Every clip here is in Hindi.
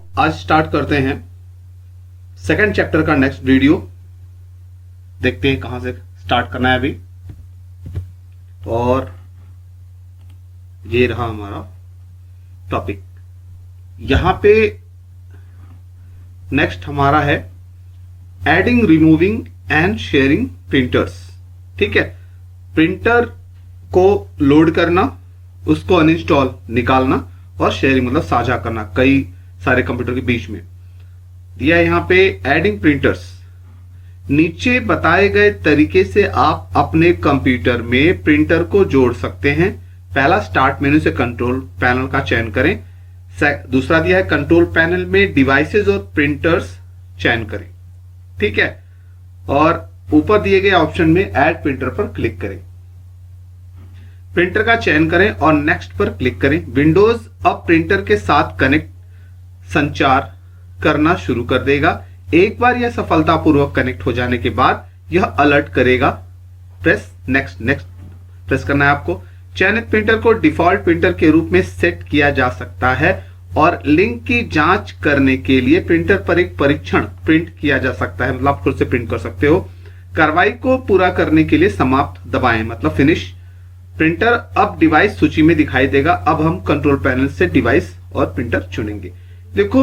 आज स्टार्ट करते हैं सेकंड चैप्टर का नेक्स्ट वीडियो। देखते हैं कहां से स्टार्ट करना है अभी। और ये रहा हमारा टॉपिक। यहां पे नेक्स्ट हमारा है adding, removing and sharing printers. ठीक है, प्रिंटर को लोड करना, उसको अनइंस्टॉल निकालना और शेयरिंग मतलब साझा करना कई सारे कंप्यूटर के बीच में। दिया है यहां पे एडिंग प्रिंटर्स। नीचे बताए गए तरीके से आप अपने कंप्यूटर में प्रिंटर को जोड़ सकते हैं। पहला, स्टार्ट मेन्यू से कंट्रोल पैनल का चयन करें। दूसरा दिया है कंट्रोल पैनल में डिवाइसेस और प्रिंटर्स चयन करें। ठीक है, और ऊपर दिए गए ऑप्शन में ऐड प्रिंटर पर क्लिक करें। प्रिंटर का चयन करें और नेक्स्ट पर क्लिक करें। विंडोज अब प्रिंटर के साथ कनेक्ट संचार करना शुरू कर देगा। एक बार यह सफलतापूर्वक कनेक्ट हो जाने के बाद यह अलर्ट करेगा। प्रेस नेक्स्ट प्रेस करना है आपको। चयनित प्रिंटर को डिफॉल्ट प्रिंटर के रूप में सेट किया जा सकता है और लिंक की जांच करने के लिए प्रिंटर पर एक परीक्षण प्रिंट किया जा सकता है, मतलब आप खुद से प्रिंट कर सकते हो। कार्रवाई को पूरा करने के लिए समाप्त दबाएं, मतलब फिनिश। प्रिंटर अब डिवाइस सूची में दिखाई देगा। अब हम कंट्रोल पैनल से डिवाइस और प्रिंटर चुनेंगे। देखो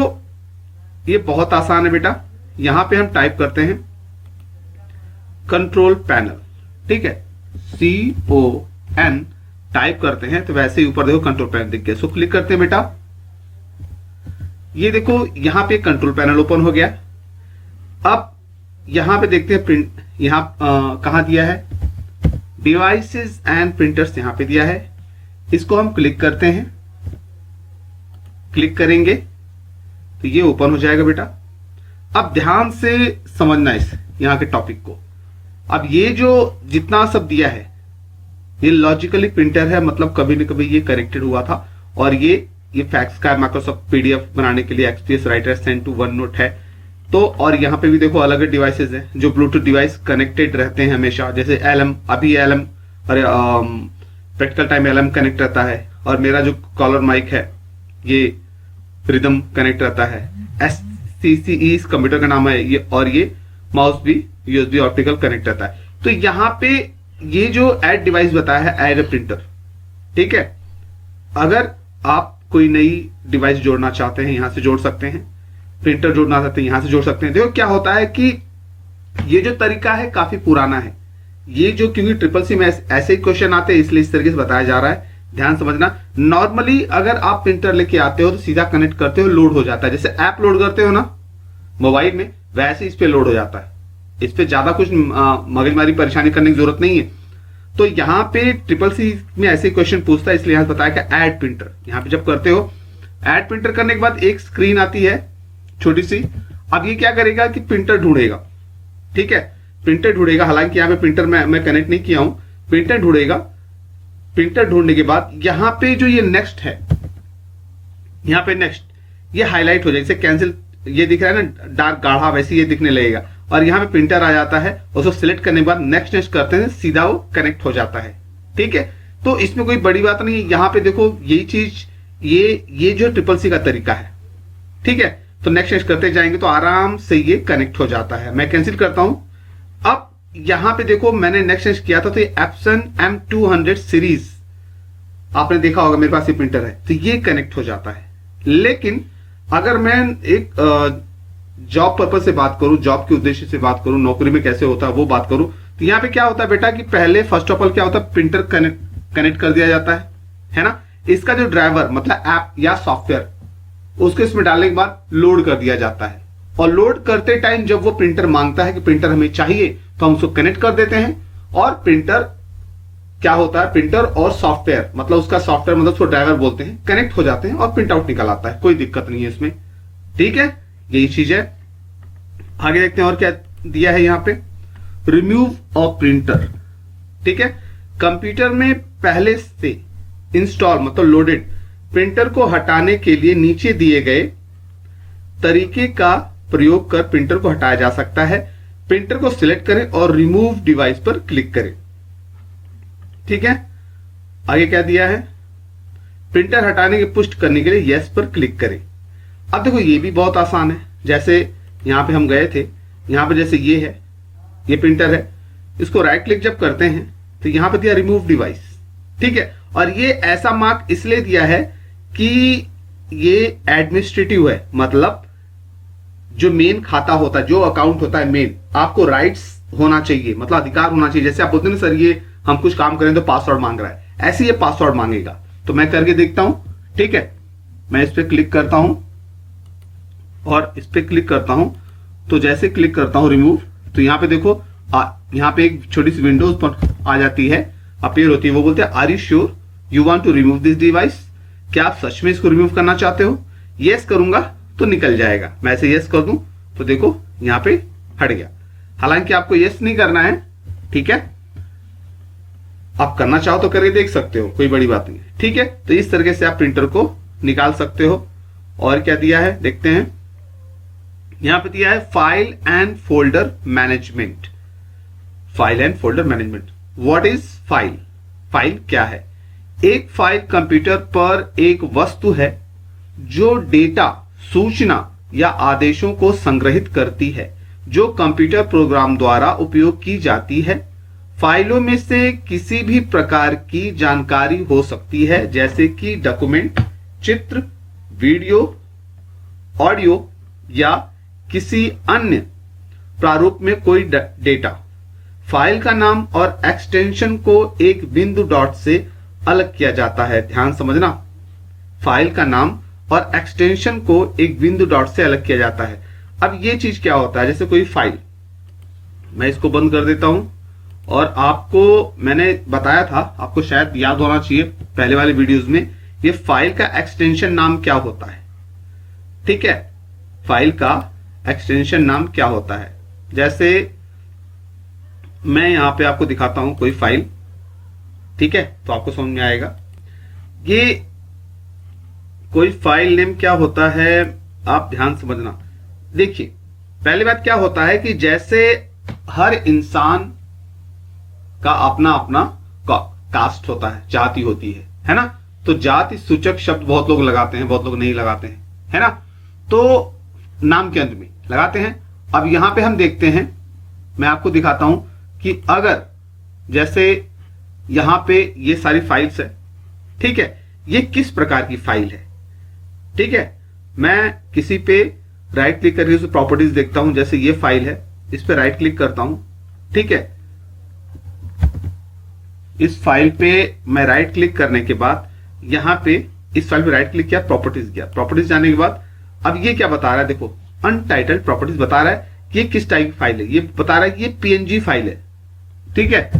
ये बहुत आसान है बेटा। यहां पे हम टाइप करते हैं कंट्रोल पैनल। ठीक है, CON टाइप करते हैं तो वैसे ही ऊपर देखो कंट्रोल पैनल दिख गया। सो क्लिक करते हैं बेटा। ये देखो यहां पे कंट्रोल पैनल ओपन हो गया। अब यहां पे देखते हैं प्रिंट, यहां कहां दिया है, डिवाइसेस एंड प्रिंटर्स यहां पे दिया है। इसको हम क्लिक करते हैं। क्लिक करेंगे तो ये ओपन हो जाएगा बेटा। अब ध्यान से समझना इस यहां के टॉपिक को। अब ये जो जितना सब दिया है ये लॉजिकली प्रिंटर है, मतलब कभी न कभी ये कनेक्टेड हुआ था। और ये फैक्स का माइक्रोसॉफ्ट PDF बनाने के लिए XPS writer send to OneNote है। तो और यहाँ पे भी देखो अलग अलग डिवाइसेस हैं जो ब्लूटूथ डिवाइस कनेक्टेड रहते हैं हमेशा। जैसे LM, अभी LM और प्रैक्टिकल टाइम LM कनेक्ट रहता है। और मेरा जो कॉलर माइक है ये रिदम कनेक्ट रहता है। SCCE इस कंप्यूटर का नाम है ये। और ये माउस भी USB ऑप्टिकल कनेक्ट रहता है। तो यहाँ पे ये जो ऐड डिवाइस बताया है, ऐड प्रिंटर। ठीक है, अगर आप कोई नई डिवाइस जोड़ना चाहते हैं यहां से जोड़ सकते हैं। प्रिंटर जोड़ना चाहते हैं यहां से जोड़ सकते हैं। देखो क्या होता है कि ये जो तरीका है काफी पुराना है। ये जो क्योंकि CCC में ऐसे ही क्वेश्चन आते हैं इसलिए इस तरीके से बताया जा रहा है। ध्यान समझना। नॉर्मली अगर आप प्रिंटर लेके आते हो तो सीधा कनेक्ट करते हो, लोड हो जाता है। जैसे ऐप लोड करते हो ना मोबाइल में, वैसे इस पे लोड हो जाता है। इस पे ज्यादा कुछ मगजमारी परेशानी करने की जरूरत नहीं है। तो यहाँ पे CCC में ऐसे क्वेश्चन पूछता है, इसलिए यहां बताया कि ऐड प्रिंटर। यहां पे जब करते हो ऐड प्रिंटर करने के बाद एक स्क्रीन आती है छोटी सी। अब ये क्या करेगा कि प्रिंटर ढूंढेगा। ठीक है, प्रिंटर ढूंढेगा। हालांकि यहाँ पे प्रिंटर मैं कनेक्ट नहीं किया हूं। प्रिंटर ढूंढेगा। प्रिंटर ढूंढने के बाद यहां पे जो ये नेक्स्ट है, यहां पे नेक्स्ट ये हाईलाइट हो जाएगा। जैसे कैंसिल ये दिख रहा है ना डार्क गाढ़ा, वैसे ये दिखने लगेगा। और यहां पे प्रिंटर आ जाता है। उसको सिलेक्ट करने के बाद नेक्स्ट करते हैं, सीधा वो कनेक्ट हो जाता है। ठीक है, तो इसमें कोई बड़ी बात नहीं है। यहां पे देखो यही चीज ये जो CCC का तरीका है। ठीक है, तो नेक्स्ट करते जाएंगे तो आराम से ये कनेक्ट हो जाता है। मैं कैंसिल करता हूं। अब यहां पे देखो मैंने नेक्स्ट किया था तो ये Epson M200 सीरीज आपने देखा होगा, मेरे पास ये प्रिंटर है तो ये कनेक्ट हो जाता है। लेकिन अगर मैं एक जॉब पर्पज से बात करूं, जॉब के उद्देश्य से बात करूं, नौकरी में कैसे होता है वो बात करूं, तो यहां पे क्या होता है बेटा कि पहले फर्स्ट ऑफ ऑल क्या होता है, प्रिंटर कनेक्ट कर दिया जाता है ना। इसका जो ड्राइवर मतलब ऐप या सॉफ्टवेयर उसको इसमें डालने के बाद लोड कर दिया जाता है। और लोड करते टाइम जब वो प्रिंटर मांगता है कि प्रिंटर हमें चाहिए तो हम उसको कनेक्ट कर देते हैं। और प्रिंटर क्या होता है, प्रिंटर और सॉफ्टवेयर मतलब उसका सॉफ्टवेयर मतलब उसको ड्राइवर बोलते हैं, कनेक्ट हो जाते हैं और प्रिंट आउट निकल आता है। कोई दिक्कत नहीं है इसमें। ठीक है, यही चीज है। आगे देखते हैं और क्या दिया है यहां पे, रिमूव ऑफ प्रिंटर। ठीक है, कंप्यूटर में पहले से इंस्टॉल मतलब लोडेड प्रिंटर को हटाने के लिए नीचे दिए गए तरीके का प्रयोग कर प्रिंटर को हटाया जा सकता है। प्रिंटर को सिलेक्ट करें और रिमूव डिवाइस पर क्लिक करें। ठीक है, आगे क्या दिया है, प्रिंटर हटाने की पुष्टि करने के लिए यस पर क्लिक करें। अब देखो ये भी बहुत आसान है, जैसे यहां पे हम गए थे, यहां पे जैसे ये है, ये प्रिंटर है, इसको राइट क्लिक जब करते हैं तो यहां पे दिया रिमूव डिवाइस, ठीक है। और ये ऐसा मार्क इसलिए दिया है कि ये एडमिनिस्ट्रेटिव है, मतलब जो मेन खाता होता है, जो अकाउंट होता है मेन, आपको राइट्स होना चाहिए, मतलब अधिकार होना चाहिए। जैसे आप बोलते हैं सर ये हम कुछ काम करें तो पासवर्ड मांग रहा है, ऐसे ये पासवर्ड मांगेगा। तो मैं करके देखता हूं, ठीक है। मैं इस पर क्लिक करता हूं और इस पर क्लिक करता हूं, तो जैसे क्लिक करता हूं रिमूव, तो यहां पे देखो यहां पे एक छोटी सी विंडोज पर आ जाती है, अपीयर होती है। वो बोलते हैं are you sure you want to remove this device, क्या आप सच में इसको रिमूव करना चाहते हो? यस करूंगा तो निकल जाएगा, मैं ऐसे यस कर दूं तो देखो यहां पे हट गया। हालांकि आपको यस नहीं करना है, ठीक है, आप करना चाहो तो करके देख सकते हो, कोई बड़ी बात नहीं है, ठीक है। तो इस तरीके से आप प्रिंटर को निकाल सकते हो। और क्या दिया है देखते हैं, यहां पे दिया है file and folder management. File and folder management, what is file? File क्या है? एक फाइल कंप्यूटर पर एक वस्तु है जो डेटा, सूचना या आदेशों को संग्रहित करती है, जो कंप्यूटर प्रोग्राम द्वारा उपयोग की जाती है। फाइलों में से किसी भी प्रकार की जानकारी हो सकती है, जैसे कि डॉक्यूमेंट, चित्र, वीडियो, ऑडियो या किसी अन्य प्रारूप में कोई डेटा। फाइल का नाम और एक्सटेंशन को एक बिंदु डॉट से अलग किया जाता है, ध्यान समझना। फाइल का नाम और एक्सटेंशन को एक बिंदु डॉट से अलग किया जाता है। अब ये चीज क्या होता है, जैसे कोई फाइल, मैं इसको बंद कर देता हूं, और आपको मैंने बताया था, आपको शायद याद होना चाहिए पहले वाले वीडियोस में, ये फाइल का एक्सटेंशन नाम क्या होता है, ठीक है। फाइल का एक्सटेंशन नाम क्या होता है, जैसे मैं यहां पे आपको दिखाता हूं कोई फाइल, ठीक है, तो आपको समझ में आएगा। ये कोई फाइल नेम क्या होता है, आप ध्यान समझना। देखिए पहली बात क्या होता है कि जैसे हर इंसान का अपना अपना कास्ट होता है, जाति होती है ना। तो जाति सूचक शब्द बहुत लोग लगाते हैं, बहुत लोग नहीं लगाते हैं, है ना, तो नाम के अंत में लगाते हैं। अब यहां पे हम देखते हैं, मैं आपको दिखाता हूं कि अगर जैसे यहां पे ये सारी फाइल्स है, ठीक है, ये किस प्रकार की फाइल है, ठीक है। मैं किसी पे राइट क्लिक करके उसे प्रॉपर्टीज देखता हूं, जैसे ये फाइल है, इस पे राइट क्लिक करता हूं, ठीक है। इस फाइल पे मैं राइट क्लिक करने के बाद यहां पे इस फाइल पे राइट क्लिक किया, प्रॉपर्टीज गया, प्रॉपर्टीज जाने के बाद अब ये क्या बता रहा है, देखो अनटाइटल्ड प्रॉपर्टीज बता रहा है कि ये किस टाइप की फाइल है, ये बता रहा है कि ये पीएनजी फाइल है, ठीक है।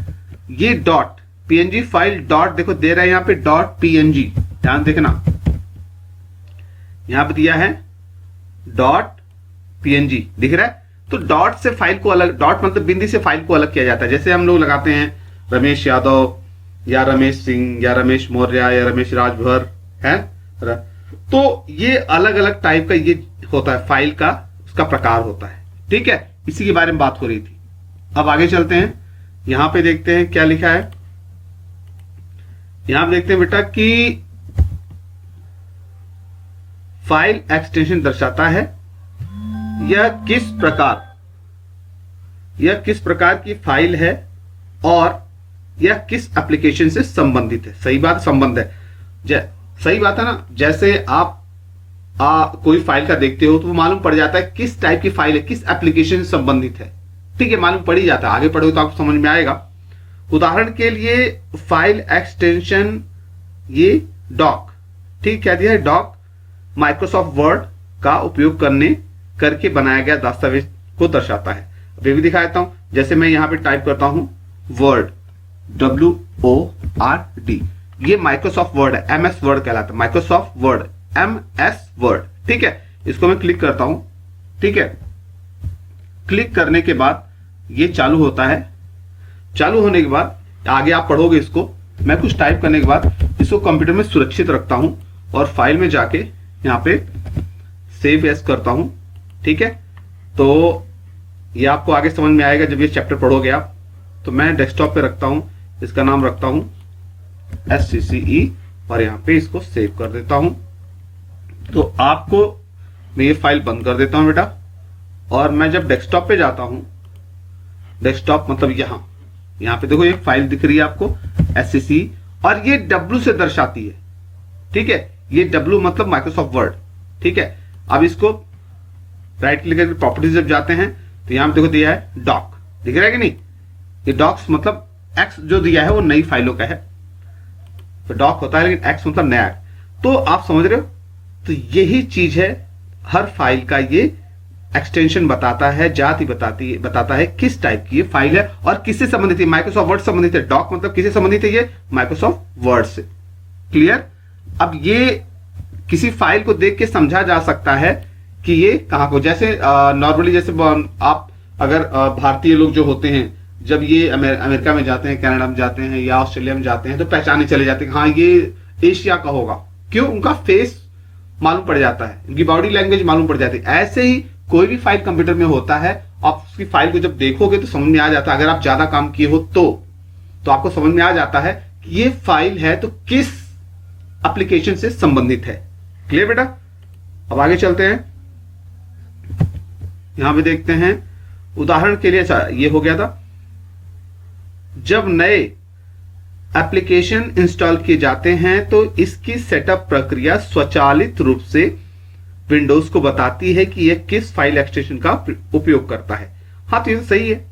ये डॉट पीएनजी फाइल डॉट देखो दे रहा है यहां पे डॉट पीएनजी, ध्यान देखना, यहां पे दिया है डॉट पीएनजी दिख रहा है। तो डॉट से फाइल को अलग, डॉट मतलब बिंदी से फाइल को अलग किया जाता है। जैसे हम लोग लगाते हैं रमेश यादव या रमेश सिंह या रमेश मौर्य या रमेश राजभर है, तो ये अलग अलग टाइप का ये होता है, फाइल का उसका प्रकार होता है, ठीक है। इसी के बारे में बात हो रही थी। अब आगे चलते हैं, यहां पे देखते हैं क्या लिखा है। यहां पे देखते हैं बेटा कि फाइल एक्सटेंशन दर्शाता है यह किस प्रकार की फाइल है और यह किस एप्लीकेशन से संबंधित है। सही बात, संबंध है, सही बात है ना। जैसे आप कोई फाइल का देखते हो तो वो मालूम पड़ जाता है किस टाइप की फाइल है, किस एप्लीकेशन से संबंधित है, ठीक है, मालूम पड़ ही जाता है। आगे पढ़ोगे तो आपको समझ में आएगा। उदाहरण के लिए फाइल एक्सटेंशन ये डॉक, ठीक, क्या दिया है डॉक, माइक्रोसॉफ्ट वर्ड का उपयोग करके बनाया गया दस्तावेज को दर्शाता है। अभी भी दिखाता हूं, जैसे मैं यहां पे टाइप करता हूं वर्ड, WORD, ये माइक्रोसॉफ्ट वर्ड है, MS वर्ड कहलाता है, माइक्रोसॉफ्ट वर्ड, MS वर्ड, ठीक है। इसको मैं क्लिक करता हूं, ठीक है। क्लिक करने के बाद ये चालू होता है। चालू होने के बाद आगे आप पढ़ोगे इसको, मैं कुछ टाइप करने के बाद इसको कंप्यूटर में सुरक्षित रखता हूं और फाइल में जाके यहां पे सेव एज करता हूं, ठीक है। तो ये आपको आगे समझ में आएगा जब ये चैप्टर पढ़ोगे आप। तो मैं डेस्कटॉप पे रखता हूं, इसका नाम रखता हूं SCCE और यहां पे इसको सेव कर देता हूं। तो आपको मैं ये फाइल बंद कर देता हूं बेटा, और मैं जब डेस्कटॉप पे जाता हूं, डेस्कटॉप मतलब यहां पे देखो एक फाइल दिख रही है आपको SCC, और ये W से दर्शाती है, ठीक है। ये W मतलब माइक्रोसॉफ्ट वर्ड, ठीक है। अब इसको राइट क्लिक करके प्रॉपर्टीज जब जाते हैं तो यहां पे देखो दिया है डॉक, दिख रहा है कि नहीं। ये डॉक्स मतलब X जो दिया है वो नई फाइलों का है, तो डॉक होता है, लेकिन X मतलब नया है। तो आप समझ रहे हो, तो यही चीज है, हर फाइल का ये एक्सटेंशन बताता है, जाति बताता है किस टाइप की ये फाइल है और किससे संबंधित है। माइक्रोसॉफ्ट वर्ड संबंधित है, डॉक मतलब किससे संबंधित है, ये माइक्रोसॉफ्ट वर्ड से। क्लियर। अब ये किसी फाइल को देख के समझा जा सकता है कि ये कहां को, जैसे नॉर्मली जैसे आप अगर भारतीय लोग जो होते हैं जब ये अमेरिका में जाते हैं, कनाडा में जाते हैं या ऑस्ट्रेलिया में जाते हैं तो पहचाने चले जाते हैं, हाँ ये एशिया का होगा। क्यों? उनका फेस मालूम पड़ जाता है, उनकी बॉडी लैंग्वेज मालूम पड़ जाती है। ऐसे ही कोई भी फाइल कंप्यूटर में होता है, आप उसकी फाइल को जब देखोगे तो समझ में आ जाता है, अगर आप ज्यादा काम किए हो तो आपको समझ में आ जाता है कि ये फाइल है तो किस एप्लीकेशन से संबंधित है। क्लियर बेटा। अब आगे चलते हैं, यहां पे देखते हैं उदाहरण के लिए। अच्छा ये हो गया था, जब नए एप्लीकेशन इंस्टॉल किए जाते हैं तो इसकी सेटअप प्रक्रिया स्वचालित रूप से विंडोज को बताती है कि यह किस फाइल एक्सटेंशन का उपयोग करता है। हाँ तो ये सही है,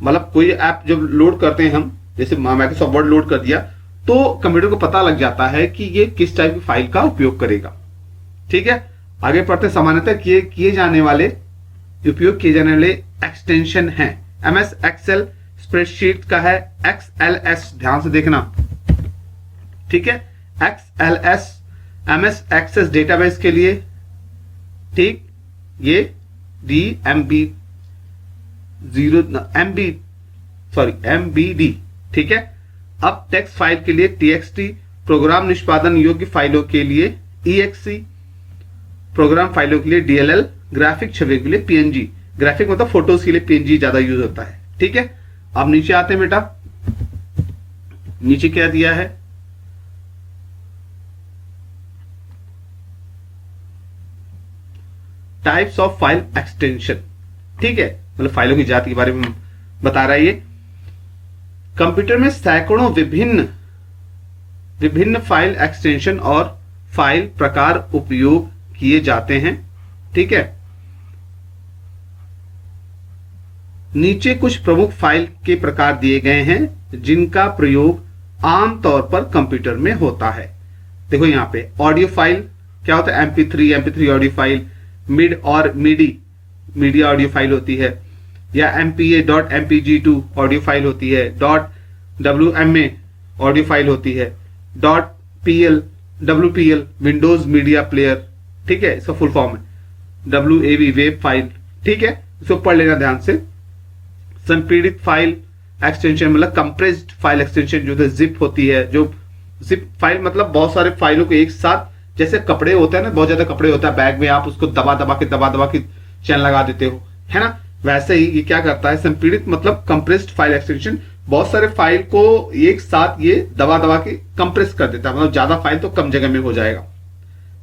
मतलब कोई ऐप जब लोड करते हैं हम, जैसे माइक्रोसॉफ्ट वर्ड लोड कर दिया तो कंप्यूटर को पता लग जाता है कि ये किस टाइप की फाइल का उपयोग करेगा। ठीक है, आगे पढ़ते। सामान्यतः उपयोग किए जाने वाले एक्सटेंशन हैं। MS एक्सेल स्प्रेडशीट का है XLS, ध्यान से देखना, ठीक है। XLS MS एक्सेस डेटाबेस के लिए, ठीक। ये MBD, ठीक है। अब टेक्स्ट फाइल के लिए TXT, प्रोग्राम निष्पादन योग्य फाइलों के लिए EXE, प्रोग्राम फाइलों के लिए DLL, ग्राफिक छवि के लिए PNG। ग्राफिक मतलब फोटोज के लिए PNG ज्यादा यूज होता है, ठीक है। अब नीचे आते हैं बेटा, नीचे क्या दिया है, टाइप्स ऑफ फाइल एक्सटेंशन, ठीक है, मतलब फाइलों की जाति के बारे में बता रहा है ये। कंप्यूटर में सैकड़ों विभिन्न फाइल एक्सटेंशन और फाइल प्रकार उपयोग किए जाते हैं, ठीक है। नीचे कुछ प्रमुख फाइल के प्रकार दिए गए हैं जिनका प्रयोग आमतौर पर कंप्यूटर में होता है। देखो यहां पे ऑडियो फाइल क्या होता है, MP3 ऑडियो फाइल, मिड और मीडिया ऑडियो फाइल होती है, या MPA.MPG2 ऑडियो फाइल होती है, .WMA ऑडियो फाइल होती है, .WPL विंडोज मीडिया प्लेयर, ठीक है, इसका फुल फॉर्म है। WAV वेब फाइल, ठीक है, इसको पढ़ लेना ध्यान से। संपीड़ित फाइल एक्सटेंशन मतलब कंप्रेस्ड फाइल एक्सटेंशन जो जिप होती है, जो जिप फाइल मतलब बहुत सारे फाइलों को एक साथ, जैसे कपड़े होते हैं ना, बहुत ज्यादा कपड़े होता है बैग में, आप उसको दबा दबा के चैन लगा देते हो, है ना, वैसे ही ये क्या करता है, संपीड़ित मतलब कंप्रेस्ड फाइल एक्सटेंशन, बहुत सारे फाइल को एक साथ ये दबा के कंप्रेस कर देता है, मतलब ज्यादा फाइल तो कम जगह में हो जाएगा।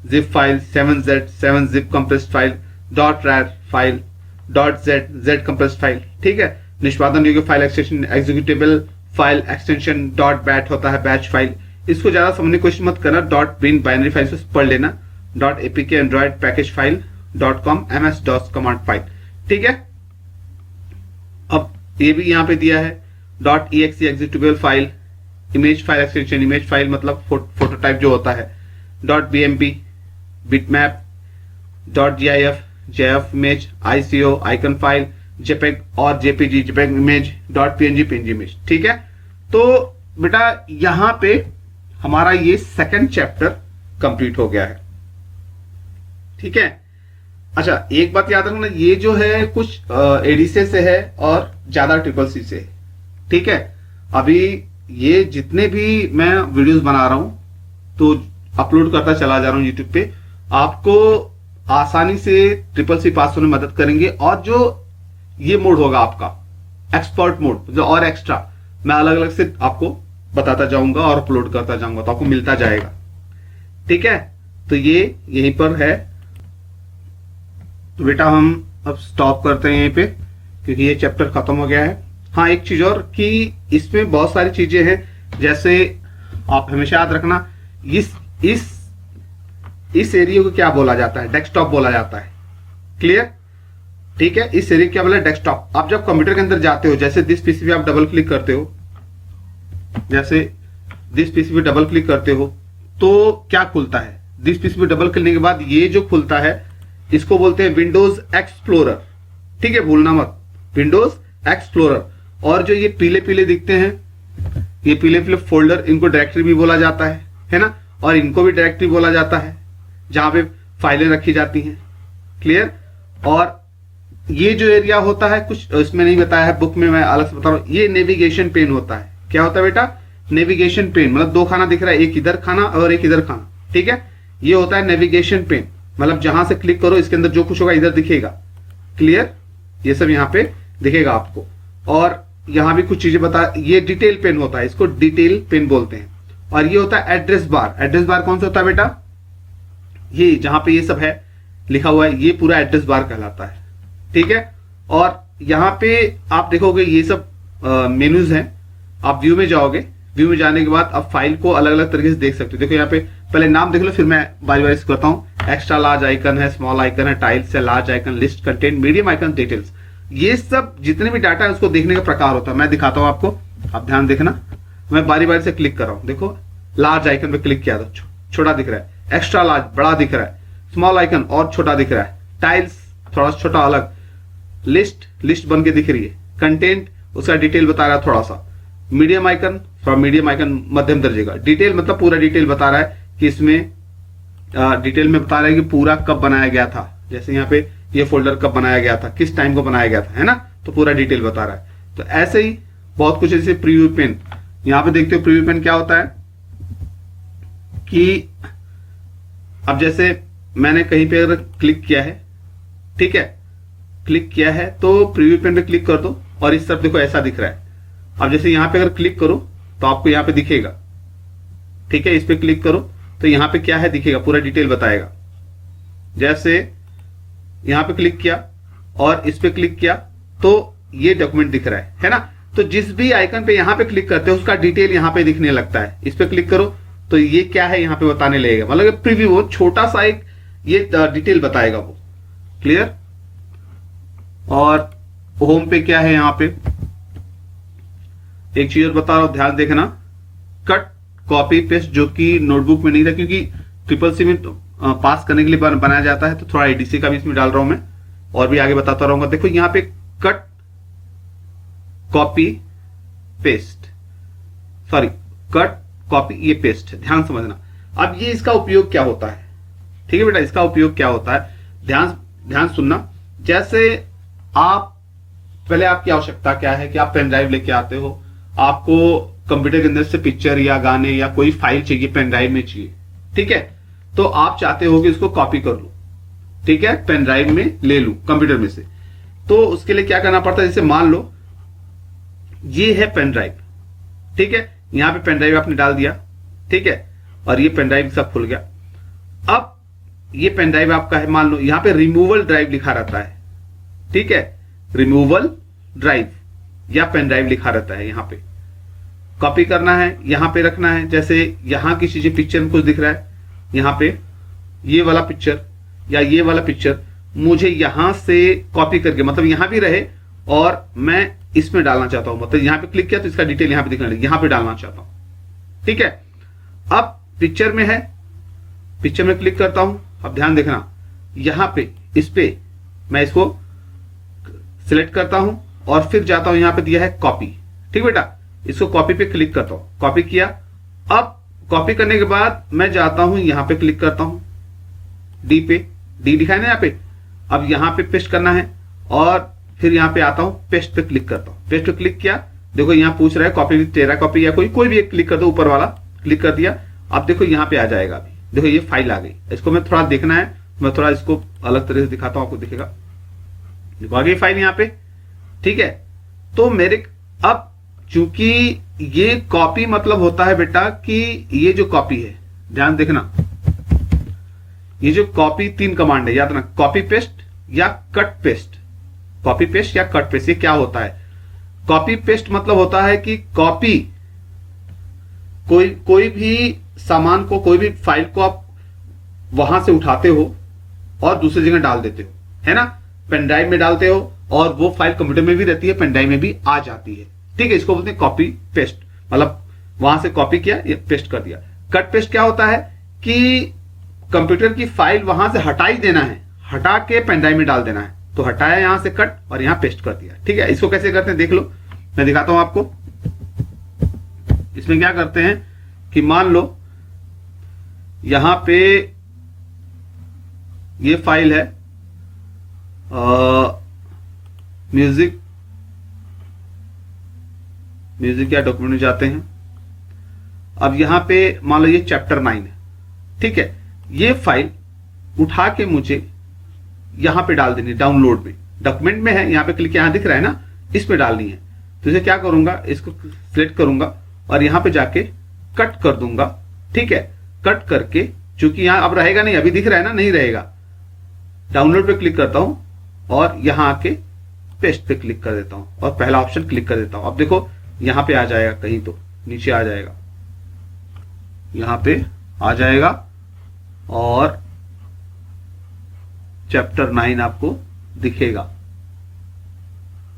Zip file, 7 zip compressed file, .rar file, .z compressed file, ठीक है। निष्पादन योग्य file extension, executable file extension .bat होता है, बैच फाइल, इसको ज्यादा समझने की कोशिश मत करना, .bin बाइनरी फाइल से पढ़ लेना, .apk Android package file, .com MS DOS command file, ठीक है। अब ये भी यहां पे दिया है, .exe executable file, image file extension, image file मतलब फोटोटाइप जो होता है, .bmp bitmap, .gif JF image, ICO icon file, JPEG और JPG इमेज, .png इमेज, ठीक है। तो बेटा यहां पे हमारा ये सेकंड चैप्टर कंप्लीट हो गया है, ठीक है। अच्छा एक बात याद रखना, ये जो है कुछ ADC से है और ज्यादा CCC से है, ठीक है। अभी ये जितने भी मैं वीडियोस बना रहा हूं तो अपलोड करता चला जा रहा हूं YouTube पे, आपको आसानी से CCC पास होने में मदद करेंगे। और जो ये मोड होगा आपका एक्सपर्ट मोड जो और एक्स्ट्रा, मैं अलग अलग से आपको बताता जाऊंगा और अपलोड करता जाऊंगा, तो आपको मिलता जाएगा, ठीक है। तो ये यहीं पर है, तो बेटा हम अब स्टॉप करते हैं यहीं पे, क्योंकि ये चैप्टर खत्म हो गया है। हाँ, एक चीज और कि इसमें बहुत सारी चीजें हैं, जैसे आप हमेशा याद रखना इस एरिया को क्या बोला जाता है, डेस्कटॉप बोला जाता है। क्लियर? ठीक है, इस एरिया क्या बोला, डेस्कटॉप। आप जब कंप्यूटर के अंदर जाते हो, जैसे दिस पीसी पे आप डबल क्लिक करते हो, जैसे दिस पीसी पे डबल क्लिक करते हो तो क्या खुलता है, दिस पीसी पे डबल क्लिक के बाद ये जो खुलता है इसको बोलते हैं विंडोज एक्सप्लोरर। ठीक है, भूलना मत, विंडोज एक्सप्लोरर। और जो ये पीले पीले दिखते हैं, ये पीले पीले फोल्डर, इनको डायरेक्टरी भी बोला जाता है ना, और इनको भी डायरेक्टरी बोला जाता है, जहां पे फाइलें रखी जाती हैं। क्लियर? और ये जो एरिया होता है, कुछ इसमें नहीं बताया है, बुक में मैं अलग से बता रहा हूं, ये नेविगेशन पेन होता है। क्या होता है बेटा? Navigation pane. मतलब दो खाना दिख रहा है, एक इधर खाना और एक इधर खाना। ठीक है, ये होता है नेविगेशन पेन। मतलब जहां से क्लिक करो इसके अंदर जो कुछ होगा इधर दिखेगा। क्लियर? ये सब यहाँ पे दिखेगा आपको। और यहां भी कुछ चीजें बता, ये डिटेल पेन होता है, इसको डिटेल पेन बोलते हैं। और ये होता है एड्रेस बार। एड्रेस बार कौन सा होता है बेटा? ये जहां पे ये सब है लिखा हुआ है, ये पूरा एड्रेस बार कहलाता है। ठीक है, और यहां पे आप देखोगे ये सब मेन्यूज हैं। आप व्यू में जाओगे, व्यू में जाने के बाद आप फाइल को अलग अलग तरीके से देख सकते हो। देखो यहाँ पे पहले नाम देख लो, फिर मैं बारी बारी से करता हूँ। एक्स्ट्रा लार्ज आइकन है, स्मॉल आइकन है, टाइल्स है, large icon, list, content, medium icon, details. ये सब जितने भी डाटा है उसको देखने का प्रकार होता है। मैं दिखाता हूं आपको, आप ध्यान देखना। मैं बारी बारी से क्लिक कर रहा हूं। देखो लार्ज आइकन पे क्लिक किया तो छोटा दिख रहा है, एक्स्ट्रा लार्ज बड़ा दिख रहा है, स्मॉल आइकन और छोटा दिख रहा है, टाइल्स थोड़ा छोटा अलग, लिस्ट बन के दिख रही है, कंटेंट उसका डिटेल बता रहा है थोड़ा सा, मीडियम आइकन थोड़ा मीडियम आइकन मध्यम दर्जे का, डिटेल मतलब पूरा डिटेल बता रहा है कि इसमें डिटेल में बता रहा है कि पूरा कब बनाया गया था। जैसे यहाँ पे ये फोल्डर कब बनाया गया था, किस टाइम को बनाया गया था, है ना, तो पूरा डिटेल बता रहा है। तो ऐसे ही बहुत कुछ, जैसे प्रीव्यू पेन, यहां पे देखते हो प्रीव्यू पेन क्या होता है कि अब जैसे मैंने कहीं पे अगर क्लिक किया है, ठीक है, क्लिक किया है तो प्रीव्यू पेन पे क्लिक कर दो और इस तरफ देखो ऐसा दिख रहा है। अब जैसे यहां पे अगर क्लिक करो तो आपको यहां पे दिखेगा। ठीक है, इस पे क्लिक करो तो यहां पे क्या है दिखेगा, पूरा डिटेल बताएगा। जैसे यहां पे क्लिक किया और इस पे क्लिक किया तो ये डॉक्यूमेंट दिख रहा है ना। तो जिस भी आइकन पे यहां पे क्लिक करते हो उसका डिटेल यहां पे दिखने लगता है। इस पे क्लिक करो तो ये क्या है यहां पे बताने लगेगा, मतलब प्रीव्यू, वो छोटा सा एक ये डिटेल बताएगा वो। क्लियर? और होम पे क्या है, यहां पे एक चीज और बता रहा हूं, ध्यान देखना, कट कॉपी पेस्ट, जो कि नोटबुक में नहीं था क्योंकि ट्रिपल सी में पास करने के लिए बनाया जाता है, तो थोड़ा एडीसी का भी इसमें डाल रहा हूं मैं, और भी आगे बताता रहूंगा। देखो यहां पे cut copy paste, sorry cut copy ये पेस्ट, ध्यान समझना। अब ये इसका उपयोग क्या होता है, ठीक है बेटा, इसका उपयोग क्या होता है, ध्यान सुनना। जैसे आप पहले आपकी आवश्यकता क्या है कि आप पेन ड्राइव लेके आते हो, आपको कंप्यूटर के अंदर से पिक्चर या गाने या कोई फाइल चाहिए, पेन ड्राइव में चाहिए, ठीक है, तो आप चाहते हो कि इसको कॉपी कर लो, ठीक है, पेन ड्राइव में ले लूं कंप्यूटर में से। तो उसके लिए क्या करना पड़ता है, जैसे मान लो ये है पेन ड्राइव, ठीक है, यहां पे पेन ड्राइव आपने डाल दिया, ठीक है, और ये पेन ड्राइव सब खुल गया। अब ये पेन ड्राइव आपका है, मान लो यहां पे रिमूवल ड्राइव लिखा रहता है, ठीक है, रिमूवल ड्राइव या पेन ड्राइव लिखा रहता है। यहां पे कॉपी करना है, यहां पे रखना है। जैसे यहां की चीजें पिक्चर में कुछ दिख रहा है, यहां पे ये वाला पिक्चर या ये वाला पिक्चर मुझे यहां से कॉपी करके, मतलब यहां भी रहे और मैं इसमें डालना चाहता हूं, मतलब यहां पे क्लिक किया तो इसका डिटेल यहां पे दिखने लगे, यहां पे डालना चाहता हूं, ठीक है। अब पिक्चर में है, पिक्चर में क्लिक करता हूं, अब ध्यान देखना, यहां पे इस पे मैं इसको सिलेक्ट करता हूं और फिर जाता हूं, यहां पे दिया है कॉपी, ठीक बेटा, इसको कॉपी पे क्लिक करता हूं, कॉपी किया। अब कॉपी करने के बाद मैं जाता हूं, यहां पे क्लिक करता हूं, डी पे, डी दिखाए ना यहाँ पे, अब यहां पे पेस्ट करना है और फिर यहां पे आता हूं, पेस्ट पे क्लिक करता हूं, पेस्ट पे क्लिक किया, देखो यहां पूछ रहा है कॉपी विद टेरा कॉपी या कोई भी एक क्लिक कर दो, ऊपर वाला क्लिक कर दिया। अब देखो यहां पे आ जाएगा, अभी देखो ये फाइल आ गई, इसको मैं थोड़ा देखना है, मैं थोड़ा इसको अलग तरह से दिखाता हूं, आपको दिखेगा, देखो आ गई फाइल यहां पे, ठीक है। तो मेरे अब चूंकि ये कॉपी मतलब होता है बेटा कि ये जो कॉपी है, ध्यान देखना, ये जो कॉपी 3 कमांड है, याद रखना, कॉपी पेस्ट या कट पेस्ट। कॉपी पेस्ट या कट पेस्ट, ये क्या होता है? कॉपी पेस्ट मतलब होता है कि कॉपी, कोई भी सामान को, कोई भी फाइल को आप वहां से उठाते हो और दूसरी जगह डाल देते हो, है ना, पेन ड्राइव में डालते हो और वो फाइल कंप्यूटर में भी रहती है, पेन ड्राइव में भी आ जाती है। ठीक है, इसको बोलते हैं कॉपी पेस्ट, मतलब वहां से कॉपी किया, ये पेस्ट कर दिया। कट पेस्ट क्या होता है कि कंप्यूटर की फाइल वहां से हटा ही देना है, हटा के पेन ड्राइव में डाल देना है, तो हटाया यहां से कट और यहां पेस्ट कर दिया। ठीक है, इसको कैसे करते हैं देख लो, मैं दिखाता हूं आपको। इसमें क्या करते हैं कि मान लो यहां पे ये फाइल है म्यूजिक या डॉक्यूमेंट में जाते हैं। अब यहां पे मान लो ये चैप्टर 9 है। ठीक है, ये फाइल उठा के मुझे यहां पे डाल देनी, डाउनलोड में, डॉक्यूमेंट में है, यहां पे क्लिक, यहां दिख रहा है ना, इस पे डालनी है। तो इसे क्या करूंगा, इसको सिलेक्ट करूंगा और यहां पे जाके कट कर दूंगा। ठीक है, कट करके, चूंकि यहां अब रहेगा नहीं, अभी दिख रहा है ना, नहीं रहेगा, डाउनलोड पे क्लिक करता हूं और यहां आके पेस्ट पे क्लिक कर देता हूं और पहला ऑप्शन क्लिक कर देता हूं। अब देखो यहां पे आ जाएगा, कहीं तो नीचे आ जाएगा, यहां पे आ जाएगा और चैप्टर 9 आपको दिखेगा।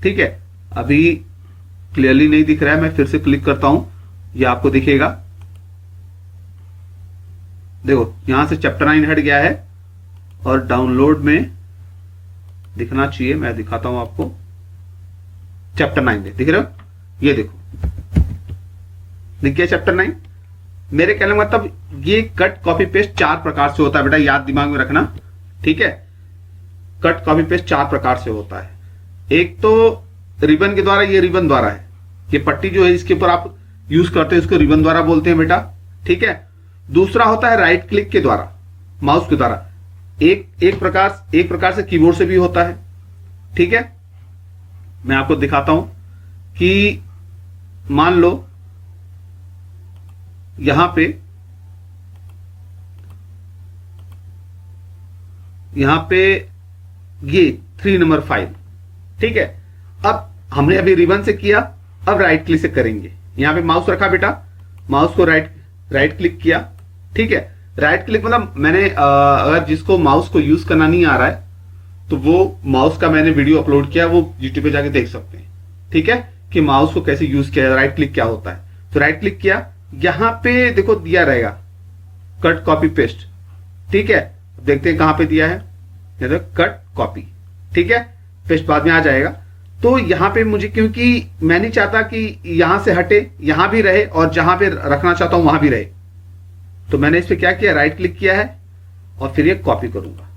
ठीक है, अभी क्लियरली नहीं दिख रहा है, मैं फिर से क्लिक करता हूं, ये आपको दिखेगा। देखो यहां से चैप्टर 9 हट गया है और डाउनलोड में दिखना चाहिए, मैं दिखाता हूं आपको। चैप्टर 9 दिख रहे हो, ये देखो दिख गया चैप्टर 9। मेरे कहने का मतलब ये कट कॉपी पेस्ट 4 प्रकार से होता है बेटा, याद दिमाग में रखना। ठीक है, कट कॉपी पेस्ट 4 प्रकार से होता है। एक तो रिबन के द्वारा, ये रिबन द्वारा है, ये पट्टी जो है इसके ऊपर आप यूज करते हैं, इसको रिबन द्वारा बोलते हैं बेटा। ठीक है, दूसरा होता है राइट क्लिक के द्वारा, माउस के द्वारा, एक प्रकार से कीबोर्ड से भी होता है। ठीक है, मैं आपको दिखाता हूं कि मान लो यहां पे ये 3 नंबर फाइल। ठीक है, अब हमने अभी रिबन से किया, अब राइट क्लिक से करेंगे। यहां पे माउस रखा बेटा, माउस को राइट क्लिक किया। ठीक है, राइट क्लिक मतलब मैंने अगर जिसको माउस को यूज करना नहीं आ रहा है तो वो माउस का मैंने वीडियो अपलोड किया, वो यूट्यूब पे जाके देख सकते हैं। ठीक है, कि माउस को कैसे यूज किया, राइट क्लिक क्या होता है। तो राइट क्लिक किया, यहां पे देखो दिया रहेगा कट कॉपी पेस्ट। ठीक है, देखते हैं कहां पे दिया है, कट कॉपी। ठीक है, पेस्ट बाद में आ जाएगा। तो यहां पे मुझे, क्योंकि मैं नहीं चाहता कि यहां से हटे, यहां भी रहे और जहां पे रखना चाहता हूं वहां भी रहे, तो मैंने इस पे क्या किया, राइट क्लिक किया है और फिर ये कॉपी करूंगा।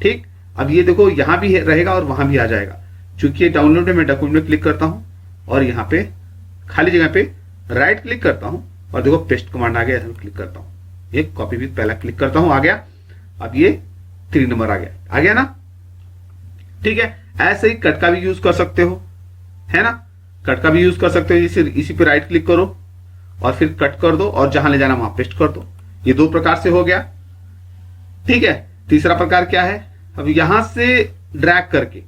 ठीक, अब ये देखो यहां भी रहेगा और वहां भी आ जाएगा। चूंकि ये डाउनलोड में, मैं डॉक्यूमेंट में क्लिक करता हूं और यहां पे खाली जगह पे राइट क्लिक करता हूं और देखो पेस्ट कमांड आ गया, क्लिक करता हूं, ये कॉपी भी पहला क्लिक करता हूं, आ गया। अब ये 3 नंबर आ गया ना। ठीक है, ऐसे ही कट का भी यूज कर सकते हो, है ना, कट का भी यूज कर सकते हो। इसी पे राइट क्लिक करो और फिर कट कर दो और जहां ले जाना वहां पेस्ट कर दो। ये 2 प्रकार से हो गया। ठीक है, तीसरा प्रकार क्या है, अब यहां से ड्रैग करके,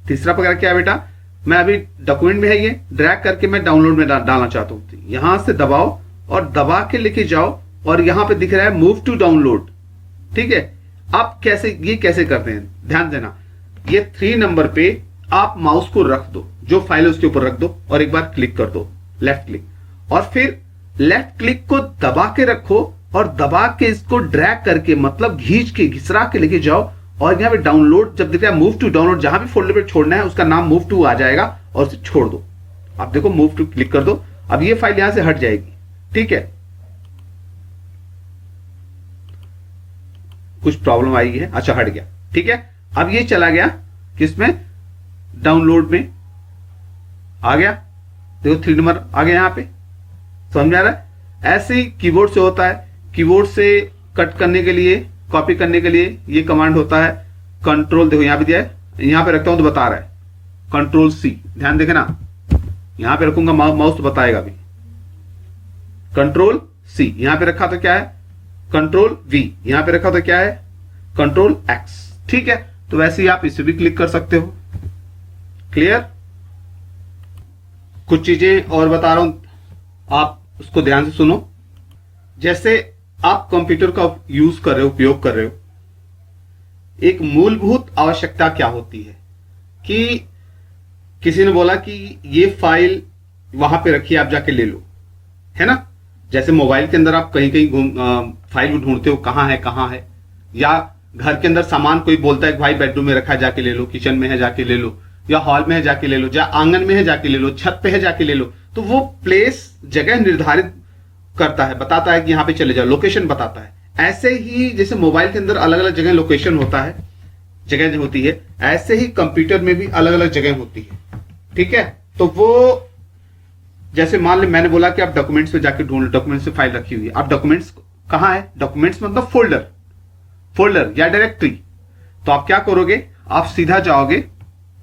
तीसरा प्रकार क्या है बेटा, मैं अभी डॉक्यूमेंट में है, ये ड्रैग करके मैं डाउनलोड में डालना चाहता हूं। यहां से दबाओ और दबा के लेके जाओ और यहां पे दिख रहा है मूव टू डाउनलोड। ठीक है, आप कैसे करते हैं, ध्यान देना, ये 3 नंबर पे आप माउस को रख दो, जो फाइल है उसके ऊपर रख दो और एक बार क्लिक कर दो, लेफ्ट क्लिक, और फिर लेफ्ट क्लिक को दबा के रखो और दबा के इसको ड्रैग करके, मतलब घिसरा के लेके जाओ और यहां पे डाउनलोड जब दिख रहा है मूव टू डाउनलोड, जहां भी फोल्डर पे छोड़ना है उसका नाम मूव टू आ जाएगा और उसे छोड़ दो। आप देखो मूव टू क्लिक कर दो, अब ये फाइल यहां से हट जाएगी। ठीक है, कुछ प्रॉब्लम आई है, अच्छा हट गया। ठीक है, अब ये चला गया किसमें, डाउनलोड में आ गया। देखो 3 नंबर आ गया, यहां पे समझ में आ रहा है। ऐसे ही कीबोर्ड से होता है, कीबोर्ड से कट करने के लिए, कॉपी करने के लिए ये कमांड होता है कंट्रोल, देखो यहां पे दिया है, यहां पे रखता हूं तो बता रहा है कंट्रोल C, ध्यान देखना, यहां पे रखूंगा माउस तो बताएगा भी, कंट्रोल C, यहां पे रखा तो क्या है कंट्रोल V, यहां पे रखा तो क्या है कंट्रोल X। ठीक है, तो वैसे ही आप इसे भी क्लिक कर सकते हो। क्लियर? कुछ चीजें और बता रहा हूं, आप उसको ध्यान से सुनो। जैसे आप कंप्यूटर का यूज कर रहे हो, उपयोग कर रहे हो, एक मूलभूत आवश्यकता क्या होती है कि किसी ने बोला कि ये फाइल वहां पे रखिए, आप जाके ले लो, है ना। जैसे मोबाइल के अंदर आप कहीं कहीं फाइल ढूंढते हो, कहां है, या घर के अंदर सामान कोई बोलता है कि भाई बेडरूम में रखा है जाके ले लो, किचन में है जाके ले लो, या हॉल में है जाके ले लो, या आंगन में है जाके ले लो, छत पे है जाके ले लो। तो वो प्लेस जगह निर्धारित करता है, बताता है कि यहां पे चले जाओ, लोकेशन बताता है। ऐसे ही जैसे मोबाइल के अंदर अलग अलग जगह लोकेशन होता है, जगह होती है, ऐसे ही कंप्यूटर में भी अलग अलग जगह होती है। ठीक है? तो वो जैसे मान लो मैंने बोला कि आप डॉक्यूमेंट्स में जाके ढूंढ लो, डॉक्यूमेंट्स में फाइल रखी हुई है। आप डॉक्यूमेंट्स कहां है? डॉक्यूमेंट्स मतलब फोल्डर या डायरेक्टरी। तो आप क्या करोगे? आप सीधा जाओगे,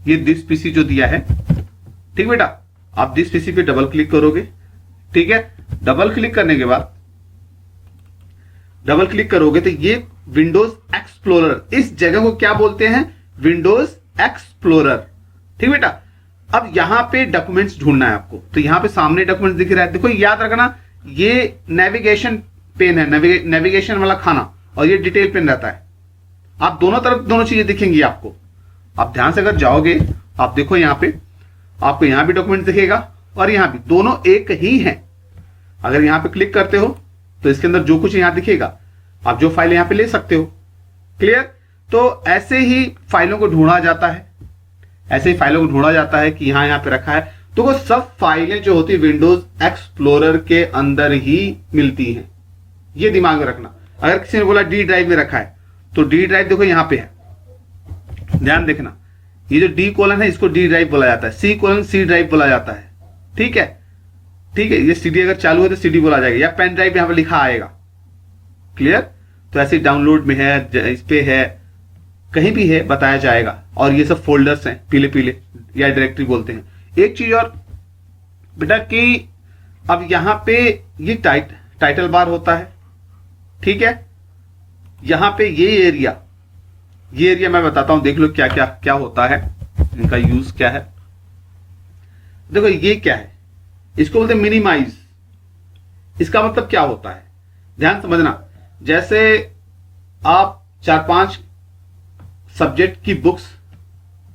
ये दिस पीसी जो दिया है, ठीक बेटा, आप दिस पीसी पे डबल क्लिक करोगे। ठीक है? डबल क्लिक करने के बाद डबल क्लिक करोगे तो ये विंडोज एक्सप्लोरर, इस जगह को क्या बोलते हैं? Windows explorer. ठीक बेटा? अब यहां पे डॉक्यूमेंट्स ढूंढना है आपको, तो यहां पे सामने डॉक्यूमेंट्स दिख रहा है। देखो याद रखना, ये नेविगेशन पेन है, नेविगेशन वाला खाना, और ये डिटेल पेन रहता है। आप दोनों तरफ दोनों चीजें दिखेंगी आपको। आप ध्यान से अगर जाओगे, आप देखो यहां पे आपको यहां भी डॉक्यूमेंट दिखेगा और यहां भी, दोनों एक ही हैं। अगर यहां पे क्लिक करते हो तो इसके अंदर जो कुछ यहां दिखेगा, आप जो फाइल यहां पे ले सकते हो। क्लियर? तो ऐसे ही फाइलों को ढूंढा जाता है, ऐसे ही फाइलों को ढूंढा जाता है कि यहां पे रखा है। तो वो सब फाइलें जो होती है विंडोज एक्सप्लोरर के अंदर ही मिलती हैं, ये दिमाग में रखना। अगर किसी ने बोला डी ड्राइव में रखा है, तो डी ड्राइव देखो यहां पे है, ध्यान देखना। ये जो डी कोलन है इसको डी ड्राइव बोला जाता है, सी कोलन सी ड्राइव बोला जाता है। ठीक है? ठीक है? ये सीडी अगर चालू है तो सीडी बोला जाएगा, या पेन ड्राइव यहां पर लिखा आएगा। क्लियर? तो ऐसे डाउनलोड में है, इस पे है, कहीं भी है, बताया जाएगा। और ये सब फोल्डर्स हैं पीले पीले, या डायरेक्टरी बोलते हैं। एक चीज और बेटा कि अब यहां पे ये टाइटल बार होता है। ठीक है? यहां पे ये एरिया मैं बताता हूं, देख लो क्या क्या क्या होता है, इनका यूज क्या है। देखो ये क्या है, इसको बोलते हैं मिनिमाइज। इसका मतलब क्या होता है, ध्यान समझना। जैसे आप 4-5 सब्जेक्ट की बुक्स,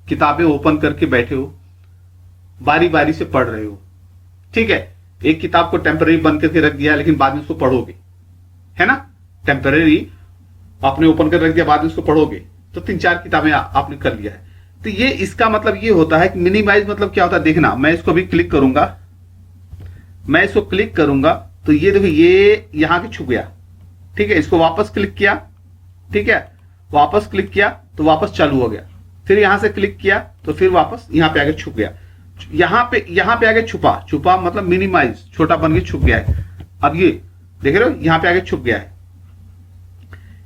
किताबें ओपन करके बैठे हो, बारी बारी से पढ़ रहे हो। ठीक है? एक किताब को टेम्पररी बंद करके रख दिया, लेकिन बाद में उसको पढ़ोगे, है ना। टेम्पररी आपने ओपन कर रख दिया, बाद में उसको पढ़ोगे, तो 3-4 किताबें आपने कर लिया है। तो ये इसका मतलब ये होता है कि मिनिमाइज मतलब क्या होता है, देखना। मैं इसको भी क्लिक करूंगा, मैं इसको क्लिक करूंगा तो ये देखो ये यहां के छुप गया। ठीक है? इसको वापस क्लिक किया, ठीक है, वापस क्लिक किया तो वापस चालू हो गया। फिर यहां से क्लिक किया तो फिर वापस यहां पे आके छुप गया। यहां पे आगे छुपा मतलब मिनिमाइज, छोटा बन के छुप गया है। अब ये देख रहे हो, यहां पे आगे छुप गया है।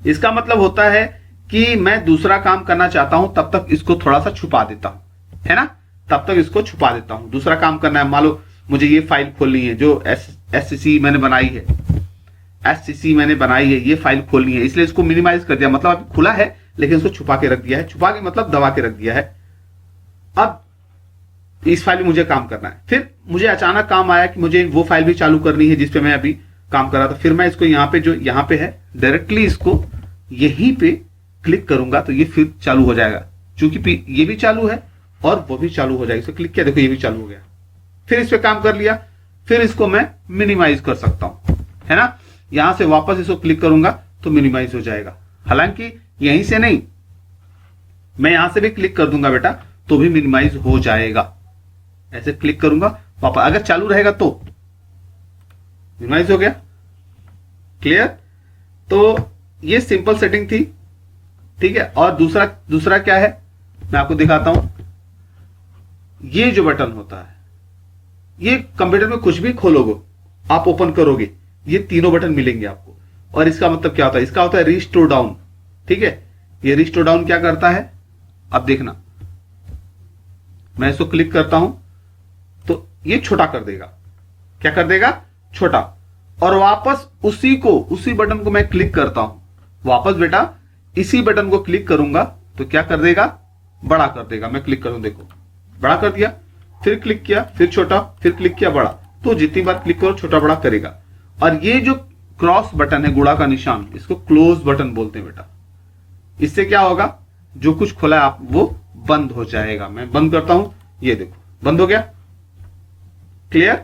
इसका मतलब होता है कि मैं दूसरा काम करना चाहता हूं, तब तक इसको थोड़ा सा छुपा देता हूं, है ना। तब तक इसको छुपा देता हूं। दूसरा काम करना है, मान लो मुझे ये फाइल खोलनी है जो एससीसी मैंने बनाई है, ये फाइल खोलनी है, इसलिए इसको मिनिमाइज कर दिया। मतलब अभी खुला है लेकिन इसको छुपा के रख दिया है। छुपा के मतलब दबा के रख दिया है। अब इस फाइल में मुझे काम करना है। फिर मुझे अचानक काम आया कि मुझे वो फाइल भी चालू करनी है जिसपे मैं अभी काम कर रहा था। फिर मैं इसको यहाँ पे, जो यहाँ पे है, डायरेक्टली इसको यहीं पे क्लिक करूंगा तो ये फिर चालू हो जाएगा। चूंकि ये भी चालू है और वो भी चालू हो जाएगा। इसको क्लिक किया, देखो ये भी चालू हो गया। फिर इस पे काम कर लिया, फिर इसको मैं मिनिमाइज कर सकता हूं, है ना। यहां से वापस इसको क्लिक करूंगा तो मिनिमाइज हो जाएगा। हालांकि यहीं से नहीं, मैं यहां से भी क्लिक कर दूंगा बेटा तो भी मिनिमाइज हो जाएगा। ऐसे क्लिक करूंगा वापस, अगर चालू रहेगा तो मिनिमाइज हो गया। क्लियर? तो ये सिंपल सेटिंग थी। ठीक है? और दूसरा क्या है, मैं आपको दिखाता हूं। ये जो बटन होता है, ये कंप्यूटर में कुछ भी खोलोगे, आप ओपन करोगे, ये तीनों बटन मिलेंगे आपको। और इसका मतलब क्या होता है, इसका होता है रिस्टोर डाउन। ठीक है? ये रिस्टोर डाउन क्या करता है, अब देखना, मैं इसको क्लिक करता हूं तो ये छोटा कर देगा। क्या कर देगा? छोटा। और वापस उसी बटन को मैं क्लिक करता हूं, वापस बेटा इसी बटन को क्लिक करूंगा तो क्या कर देगा, बड़ा कर देगा। मैं क्लिक करूं, देखो बड़ा कर दिया, फिर क्लिक किया, फिर छोटा, फिर क्लिक किया, बड़ा। तो जितनी बार क्लिक करो छोटा बड़ा करेगा। और ये जो क्रॉस बटन है, गुणा का निशान, इसको क्लोज बटन बोलते हैं बेटा। इससे क्या होगा, जो कुछ खुला है आप वो बंद हो जाएगा। मैं बंद करता हूं, ये देखो बंद हो गया। क्लियर?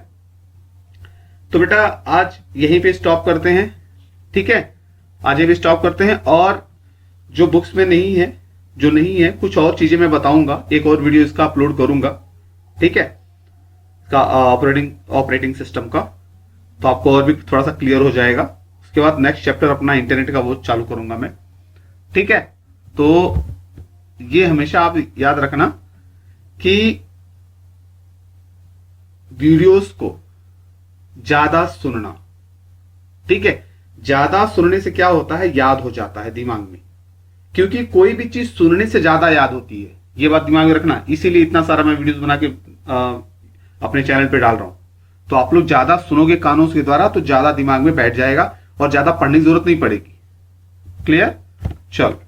तो बेटा आज यहीं पे स्टॉप करते हैं, ठीक है, आज ये भी स्टॉप करते हैं। और जो बुक्स में नहीं है, जो नहीं है, कुछ और चीजें मैं बताऊंगा, एक और वीडियो इसका अपलोड करूंगा, ठीक है, का ऑपरेटिंग सिस्टम का, तो आपको और भी थोड़ा सा क्लियर हो जाएगा। उसके बाद नेक्स्ट चैप्टर अपना इंटरनेट का वो चालू करूंगा मैं, ठीक है। तो ये हमेशा आप याद रखना कि वीडियोस को ज्यादा सुनना, ठीक है। ज्यादा सुनने से क्या होता है, याद हो जाता है दिमाग में, क्योंकि कोई भी चीज सुनने से ज्यादा याद होती है, ये बात दिमाग में रखना। इसीलिए इतना सारा मैं वीडियोस बना के अपने चैनल पे डाल रहा हूं। तो आप लोग ज्यादा सुनोगे कानों के द्वारा तो ज्यादा दिमाग में बैठ जाएगा और ज्यादा पढ़ने की जरूरत नहीं पड़ेगी। क्लियर? चलो।